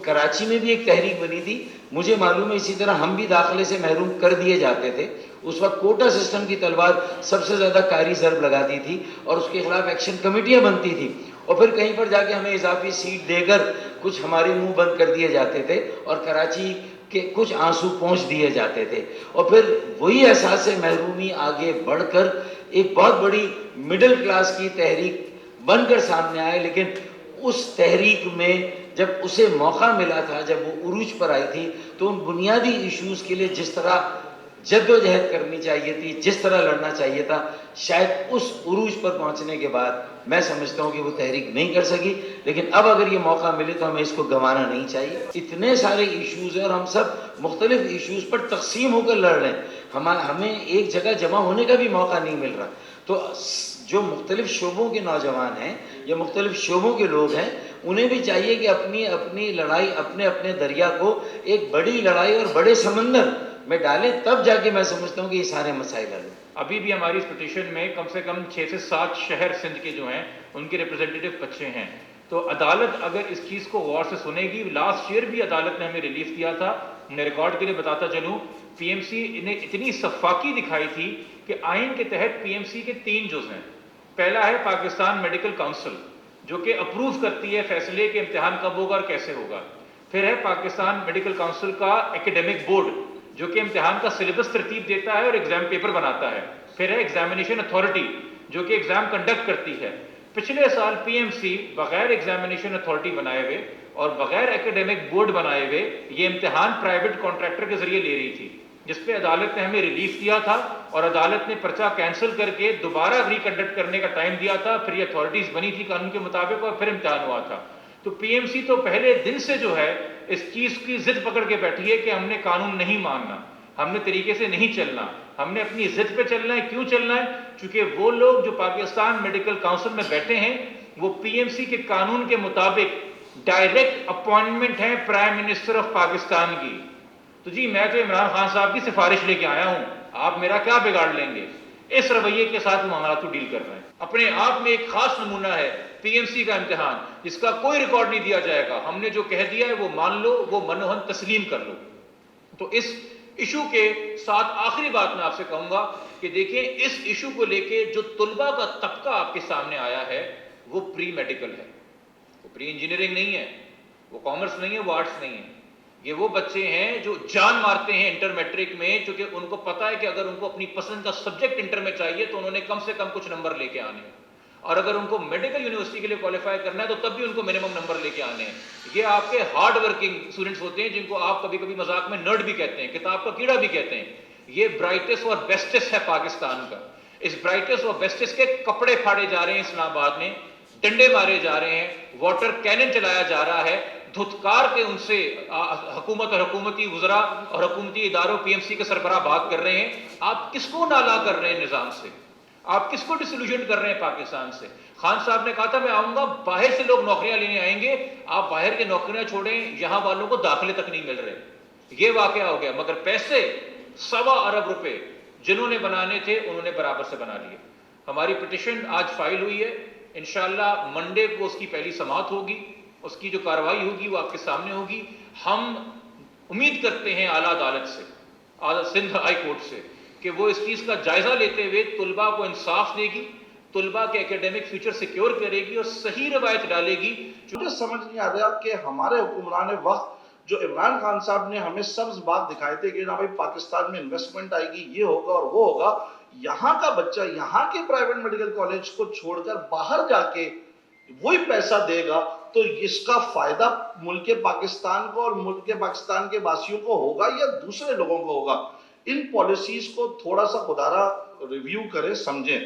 کراچی میں بھی ایک تحریک بنی تھی، مجھے معلوم ہے اسی طرح ہم بھی داخلے سے محروم کر دیے جاتے تھے. اس وقت کوٹا سسٹم کی تلوار سب سے زیادہ کاری ضرب لگاتی تھی اور اس کے خلاف ایکشن کمیٹیاں بنتی تھی، اور پھر کہیں پر جا کے ہمیں اضافی سیٹ دے کر کچھ ہمارے منہ بند کر دیے جاتے تھے اور کراچی کے کچھ آنسو پہنچ دیے جاتے تھے. اور پھر وہی احساس محرومی آگے بڑھ کر ایک بہت بڑی مڈل کلاس کی تحریک بن کر سامنے آئے. لیکن اس تحریک میں جب اسے موقع ملا تھا، جب وہ عروج پر آئی تھی، تو ان بنیادی ایشوز کے لیے جس طرح جد و جہد کرنی چاہیے تھی، جس طرح لڑنا چاہیے تھا، شاید اس عروج پر پہنچنے کے بعد میں سمجھتا ہوں کہ وہ تحریک نہیں کر سکی. لیکن اب اگر یہ موقع ملے تو ہمیں اس کو گنوانا نہیں چاہیے. اتنے سارے ایشوز ہیں اور ہم سب مختلف ایشوز پر تقسیم ہو کر لڑ رہے ہیں، ہمیں ایک جگہ جمع ہونے کا بھی موقع نہیں مل رہا. تو جو مختلف شعبوں کے نوجوان ہیں یا مختلف شعبوں کے لوگ ہیں، انہیں بھی چاہیے کہ اپنی اپنی لڑائی، اپنے اپنے دریا کو ایک بڑی لڑائی اور بڑے سمندر میں ڈالیں، تب جا کے میں سمجھتا ہوں کہ یہ سارے مسائل حل ہیں. ابھی بھی ہماری اس پٹیشن میں کم سے کم 6 سے 7 شہر سندھ کے جو ہیں ان کے ریپرزینٹیو بچے ہیں. تو عدالت اگر اس چیز کو غور سے سنے گی، لاسٹ ایئر بھی عدالت نے ہمیں ریلیف دیا تھا. میں ریکارڈ کے لیے بتاتا چلوں، پی ایم سی نے اتنی سفاکی دکھائی تھی کہ آئین کے تحت پی ایم سی کے 3 جز ہیں. پہلا ہے پاکستان میڈیکل کونسل، جو کہ اپروو کرتی ہے فیصلے کہ امتحان کب ہوگا اور کیسے ہوگا. پھر ہے پاکستان میڈیکل کونسل کا ایکیڈیمک بورڈ، جو کہ امتحان کا سلیبس ترتیب دیتا ہے اور ایگزام پیپر بناتا ہے. پھر ہے ایگزامینیشن اتھارٹی، جو کہ ایگزام کنڈکٹ کرتی ہے. پچھلے سال پی ایم سی بغیر ایگزامینیشن اتھارٹی بنائے ہوئے اور بغیر ایکیڈیمک بورڈ بنائے ہوئے یہ امتحان پرائیویٹ کانٹریکٹر کے ذریعے لے رہی تھی، جس پہ عدالت نے ہمیں ریلیف دیا تھا اور عدالت نے پرچہ کینسل کر کے دوبارہ ری کنڈکٹ کرنے کا ٹائم دیا تھا. پھر یہ اتھارٹیز بنی تھی قانون کے مطابق اور پھر امتحان ہوا تھا. تو پی ایم سی تو پہلے دن سے جو ہے اس چیز کی ضد پکڑ کے بیٹھی ہے کہ ہم نے قانون نہیں ماننا، ہم نے طریقے سے نہیں چلنا، ہم نے اپنی ضد پہ چلنا ہے. کیوں چلنا ہے؟ چونکہ وہ لوگ جو پاکستان میڈیکل کونسل میں بیٹھے ہیں وہ پی ایم سی کے قانون کے مطابق ڈائریکٹ اپوائنٹمنٹ ہیں پرائم منسٹر آف پاکستان کی. تو جی میں تو عمران خان صاحب کی سفارش لے کے آیا ہوں، آپ میرا کیا بگاڑ لیں گے؟ اس رویے کے ساتھ معاملات کو ڈیل کر رہے ہیں. اپنے آپ میں ایک خاص نمونہ ہے پی ایم سی کا امتحان، جس کا کوئی ریکارڈ نہیں دیا جائے گا. ہم نے جو کہہ دیا ہے وہ مان لو، وہ منوہن تسلیم کر لو. تو اس ایشو کے ساتھ آخری بات میں آپ سے کہوں گا کہ دیکھیں اس ایشو کو لے کے جو طلبہ کا طبقہ آپ کے سامنے آیا ہے وہ پری میڈیکل ہے، وہ پری انجینئرنگ نہیں ہے، وہ کامرس نہیں ہے، وہ آرٹس نہیں ہے. یہ وہ بچے ہیں جو جان مارتے ہیں انٹر میٹرک میں، چونکہ ان کو پتا ہے کہ اگر ان کو اپنی پسند کا سبجیکٹ انٹر میں چاہیے تو انہوں نے کم سے کم کچھ نمبر لے کے آنے ہیں، اور اگر ان کو میڈیکل یونیورسٹی کے لیے کوالیفائی کرنا ہے تو تب بھی ان کو منیمم نمبر لے کے آنے ہیں. یہ آپ کے ہارڈ ورکنگ اسٹوڈنٹس ہوتے ہیں جن کو آپ کبھی کبھی مذاق میں نرڈ بھی کہتے ہیں، کتاب کا کیڑا بھی کہتے ہیں. یہ برائٹسٹ اور بیسٹسٹ ہے پاکستان کا. اس برائٹسٹ اور بیسٹسٹ کے کپڑے پھاڑے جا رہے ہیں اسلام آباد میں، ڈنڈے مارے جا رہے ہیں، واٹر کینن چلایا جا رہا ہے، دھتکار کے ان سے حکومت اور حکومتی وزراء اور حکومتی اداروں پی ایم سی کے سربراہ بات کر رہے ہیں. آپ کس کو نالا کر رہے ہیں نظام سے؟ آپ کس کو ڈسلوژن کر رہے ہیں پاکستان سے؟ خان صاحب نے کہا تھا میں آؤں گا، باہر سے لوگ نوکریاں لینے آئیں گے. آپ باہر کے نوکریاں چھوڑیں، یہاں والوں کو داخلے تک نہیں مل رہے. یہ واقعہ ہو گیا. مگر پیسے 1.25 ارب روپے جنہوں نے بنانے تھے انہوں نے برابر سے بنا لیے. ہماری پٹیشن آج فائل ہوئی ہے، انشاءاللہ منڈے کو اس کی پہلی سماعت ہوگی، اس کی جو کارروائی ہوگی وہ آپ کے سامنے ہوگی. ہم امید کرتے ہیں اعلیٰ عدالت سے، سندھ ہائی کورٹ سے، کہ وہ اس چیز کا جائزہ لیتے ہوئے طلباء کو انصاف دے گی، طلباء کے اکیڈیمک فیوچر سیکیور کرے گی اور صحیح روایت ڈالے گی. مجھے سمجھ نہیں آ رہا کہ ہمارے حکمران وقت جو عمران خان صاحب نے ہمیں سبز باغ دکھائے تھے کہ بھائی پاکستان میں انویسٹمنٹ آئے گی، یہ ہوگا اور وہ ہوگا، یہاں کا بچہ یہاں کے پرائیویٹ میڈیکل کالج کو چھوڑ کر باہر جا کے وہی پیسہ دے گا تو اس کا فائدہ ملک پاکستان کو اور ملک پاکستان کے باسیوں کو ہوگا یا دوسرے لوگوں کو ہوگا؟ ان پالیسیز کو تھوڑا سا خدارا ریویو کریں، سمجھیں.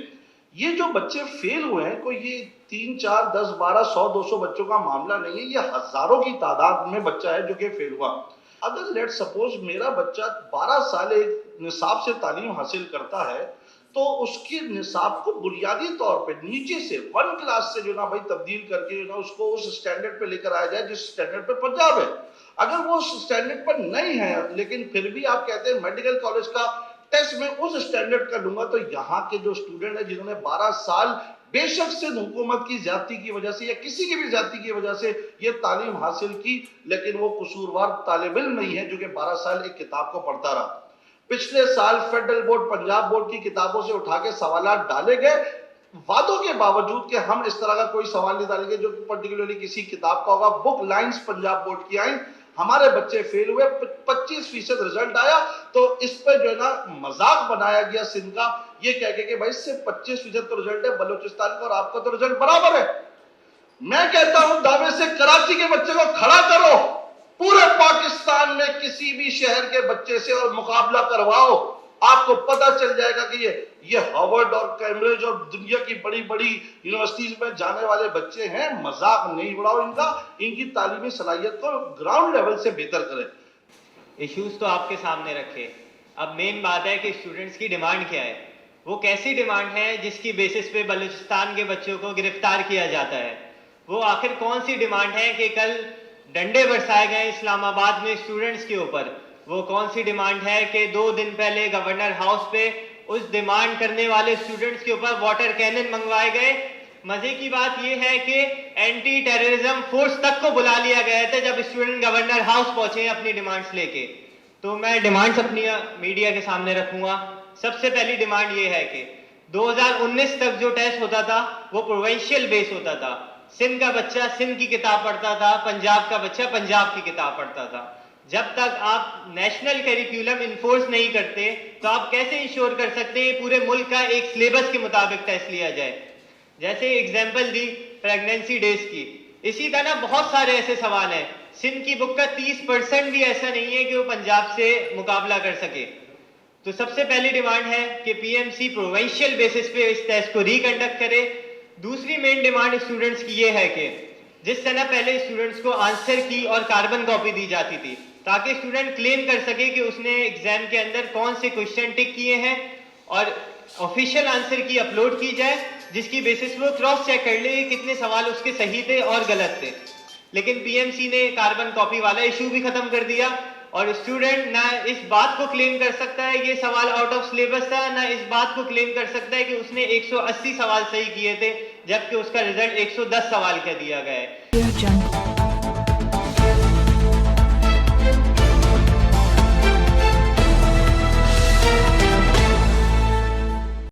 یہ جو بچے فیل ہوئے ہیں کوئی یہ 3 4 10 12 100 200 بچوں کا معاملہ نہیں ہے، یہ ہزاروں کی تعداد میں بچہ ہے جو کہ فیل ہوا. اگر لیٹ سپوز میرا بچہ 12 سال ایک نصاب سے تعلیم حاصل کرتا ہے تو اس کے نصاب کو بنیادی طور پہ نیچے سے 1 کلاس سے جو نا بھائی تبدیل کر کے اس کو اس سٹینڈرڈ پہ لے کر آیا جائے جس سٹینڈرڈ پہ پنجاب ہے. اگر وہ اس سٹینڈرڈ پر نہیں ہے لیکن پھر بھی آپ کہتے ہیں میڈیکل کالج کا ٹیسٹ میں اس سٹینڈرڈ کا لوں گا، تو یہاں کے جو اسٹوڈنٹ ہیں جنہوں نے 12 سال بے شک سندھ حکومت کی زیادتی کی وجہ سے یا کسی کی بھی زیادتی کی وجہ سے یہ تعلیم حاصل کی، لیکن وہ قصوروار طالب علم نہیں ہے جو کہ 12 سال ایک کتاب کو پڑھتا رہا۔ پچھلے سال فیڈرل بورڈ، پنجاب بورڈ کی کتابوں سے اٹھا کے سوالات ڈالے گئے، وعدوں کے باوجود کہ ہم اس طرح کا کوئی سوال نہیں ڈالیں گے جو پرٹیکولرلی کسی کتاب کا ہوگا۔ بک لائنز پنجاب بورڈ کی آئیں، ہمارے بچے فیل ہوئے، 25% رزلٹ آیا، تو اس پہ جو ہے نا مذاق بنایا گیا سندھ کا، یہ کہہ کے کہ بھائی اس سے 25% تو رزلٹ ہے بلوچستان کا اور آپ کا تو رزلٹ برابر ہے۔ میں کہتا ہوں دعوے سے کراچی کے بچے کو کھڑا کرو، پورے پاکستان میں کسی بھی شہر کے بچے سے اور مقابلہ کرواؤ، آپ کو پتہ چل جائے گا کہ یہ ہارورڈ اور کیمبرج اور دنیا کی بڑی بڑی یونیورسٹیز میں جانے والے بچے ہیں۔ مذاق نہیں اڑاؤ ان کا، ان کی تعلیمی صلاحیت کو گراؤنڈ لیول سے بہتر کریں۔ ایشوز تو آپ کے سامنے رکھے، اب مین بات ہے کہ اسٹوڈنٹس کی ڈیمانڈ کیا ہے، وہ کیسی ڈیمانڈ ہے جس کی بیسس پہ بلوچستان کے بچوں کو گرفتار کیا جاتا ہے، وہ آخر کون سی ڈیمانڈ ہے کہ کل ڈنڈے برسائے گئے اسلام آباد میں اسٹوڈنٹس کے اوپر، وہ کون سی ڈیمانڈ ہے کہ 2 دن پہلے گورنر ہاؤس پہ اس ڈیمانڈ کرنے والے اسٹوڈنٹس کے اوپر واٹر کینن منگوائے گئے۔ مزے کی بات یہ ہے کہ اینٹی ٹیررزم فورس تک کو بلا لیا گیا تھا جب اسٹوڈنٹ گورنر ہاؤس پہنچے اپنی ڈیمانڈز لے کے۔ تو میں ڈیمانڈز اپنی میڈیا کے سامنے رکھوں گا۔ سب سے پہلی ڈیمانڈ یہ ہے کہ 2019 تک جو ٹیسٹ ہوتا تھا وہ پروونشل بیس ہوتا تھا، سندھ کا بچہ سندھ کی کتاب پڑھتا تھا، پنجاب کا بچہ پنجاب کی کتاب پڑھتا تھا۔ جب تک آپ نیشنل کیریکولم انفورس نہیں کرتے تو آپ کیسے انشور کر سکتے ہیں پورے ملک کا ایک سلیبس کے مطابق ٹیسٹ لیا جائے؟ جیسے ایگزامپل دی پریگنینسی ڈیز کی، اسی طرح بہت سارے ایسے سوال ہیں۔ سندھ کی بک کا 30% بھی ایسا نہیں ہے کہ وہ پنجاب سے مقابلہ کر سکے۔ تو سب سے پہلی ڈیمانڈ ہے کہ P M C provincial basis پہ اس ٹیسٹ کو ریکنڈکٹ کرے۔ دوسری مین ڈیمانڈ اسٹوڈنٹس کی یہ ہے کہ جس طرح پہلے اسٹوڈنٹس کو آنسر کی اور کاربن کاپی دی جاتی تھی تاکہ اسٹوڈنٹ کلیم کر سکے کہ اس نے ایگزام کے اندر کون سے کوشچن ٹک کیے ہیں اور آفیشیل آنسر کی اپلوڈ کی جائے، جس کی بیسس وہ کراس چیک کر لے کتنے سوال اس کے صحیح تھے اور غلط تھے۔ لیکن پی ایم سی نے کاربن کاپی والا ایشو بھی ختم کر دیا اور اسٹوڈنٹ نہ اس بات کو کلیم کر سکتا ہے یہ سوال آؤٹ آف سلیبس تھا، نہ اس بات کو کلیم کر سکتا ہے کہ اس نے 180 سوال صحیح کیے تھے جبکہ اس کا رزلٹ 110 سوال کا دیا گیا ہے۔